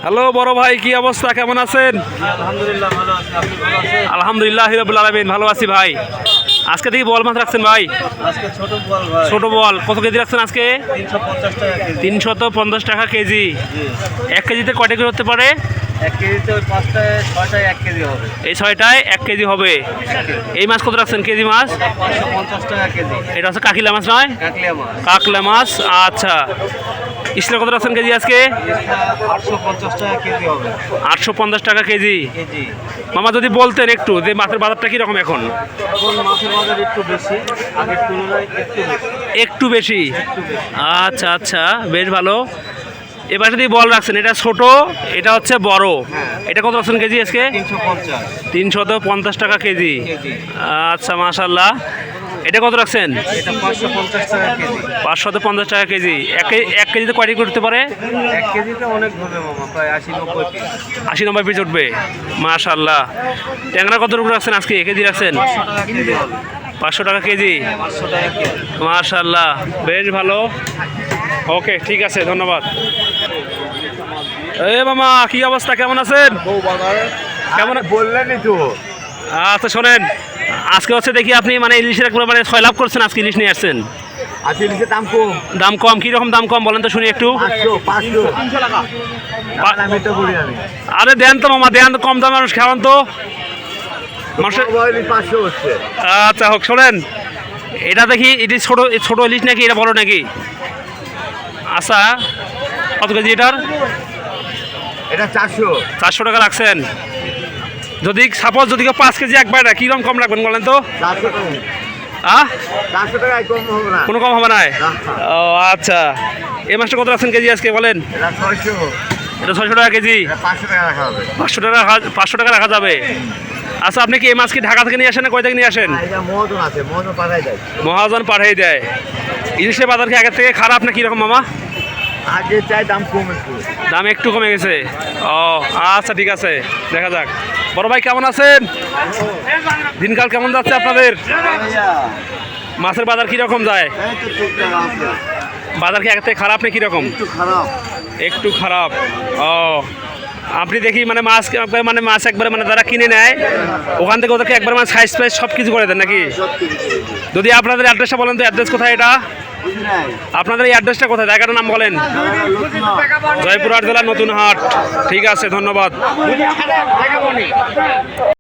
Hello বড় ভাই, কি অবস্থা, কেমন আছেন? আলহামদুলিল্লাহ ভালো আছি। আপনি ভালো আছেন? আলহামদুলিল্লাহ রাব্বিল আলামিন, ভালো আছি ভাই। আজকে থেকে বল মাছ রাখছেন ভাই? আজকে ছোট বল ভাই, ছোট বল কত কেজি রাখছেন আজকে? 350 টাকা কেজি। 350 টাকা কেজি। জি, 1 কেজিতে কয়টা করে হতে পারে? 1 কেজিতে ওই 5টায় 6টায় 1 কেজি হবে। এই 6টায় 1 কেজি হবে। এই মাছ কত রাখছেন কেজি মাছ? 550 টাকা কেজি। এটা হচ্ছে কাকিলা মাছ নয়? কাকলিয়া মাছ কাকলা মাছ। আচ্ছা, ইসলা কত রাখছেন কেজি আজকে? এটা 850 টাকা কেজি হবে। 850 টাকা কেজি। কেজি। মামা যদি বলতেন একটু যে মাছের বাজারটা কীরকম এখন? এখন মাছের বাজার একটু বেশি, আগের তুলনায় একটু বেশি। একটু বেশি। আচ্ছা আচ্ছা, বেশ ভালো। এবার যদি বল রাখছেন, এটা ছোট, এটা হচ্ছে বড়। এটা কত রাখছেন কেজি আজকে? 350 350 টাকা কেজি। কেজি। আচ্ছা, মাশাল্লাহ। এটা কত রাখছেন? এটা 550 টাকা কেজি। 550 টাকা কেজি। এক কেজিতে কয়টি করতে পারে? 1 কেজিতে অনেক হবে মামা, প্রায় 80-90 পিস। 80-90 পিস উঠবে। মাশাল্লাহ। ট্যাংরা কত রুপি রাখছেন আজকে? কেজি রাখছেন? 500 টাকা কেজি হবে। 500 টাকা কেজি। 500 টাকা কেজি। মাশাল্লাহ, বেশ ভালো। ওকে, ঠিক আছে, ধন্যবাদ। এ মামা, কি অবস্থা, কেমন আছেন? কেমন বললেনই তো। আচ্ছা শোনেন, আজকে হচ্ছে দেখি আপনি মানে ইলিশের একবার মানে 6 লাভ করছেন, আজকে ইলিশ নিয়ে আসছেন। আজকে ইলিশের দাম কম। দাম কম? কীরকম দাম কম বলেন তো শুনি একটু। 500 টাকা। আমি তো বলি আমি। আরে দেন তো মামা, দেন তো, কম দামে মানুষ খাওয়ান তো মানুষের। 500 হচ্ছে। আচ্ছা হোক, শোনেন, এটা দেখি এটি ছোট ছোট ইলিশ নাকি এটা বড় নাকি? আচ্ছা, কত কেজি এটার? এটা 400। 400 টাকা রাখছেন। যদি সাপোজ যদি কেউ 5 কেজি একবার না, কীরকম কম রাখবেন বলেন তো? 400 টাকা। আহ 400 টাকায় কম হবে না। কোনো কম হবে না? ও আচ্ছা, এই মাছটা কত রাখছেন কেজি আজকে বলেন? এটা 600। এটা 600 টাকা কেজি। এটা 500 টাকা রাখা হবে। 500 টাকা রাখা যাবে। আচ্ছা, আপনি কি এই মাছ কি ঢাকা থেকে নিয়ে আসেন না কয় থেকে নিয়ে আসেন? এটা মহাজন আছে, মহাজন পাঠাই দেয়। মহাজন পাঠিয়ে দেয়। ইলিশের বাজার কি আগের থেকে খারাপ না কীরকম মামা? আগে চাই দাম কম একটু। দাম একটু কমে গেছে। ও আচ্ছা, ঠিক আছে, দেখা যাক। বড় ভাই কেমন আছেন? দিনকাল কেমন যাচ্ছে আপনাদের? মাছের বাজার কীরকম যায়? এই তো টুকটাক আছে। বাজার কি আগের থেকে খারাপ না কীরকম? একটু খারাপ। একটু খারাপ। ও, আপনি দেখি মানে মাছ একবারে মানে যারা কিনে নেয় ওখান থেকে ওদেরকে একবার মানে সাইজ ফাইজ সব কিছু করে দেন নাকি? সব কিছু করে দিই। যদি আপনাদের অ্যাড্রেসটা বলেন তো, অ্যাড্রেস কোথায় এটা? বুঝি নাই। আপনাদের এই অ্যাড্রেসটা কোথায়, জায়গাটার নাম বলেন? জয়পুরহাট জেলার নতুন হাট। ঠিক আছে, ধন্যবাদ।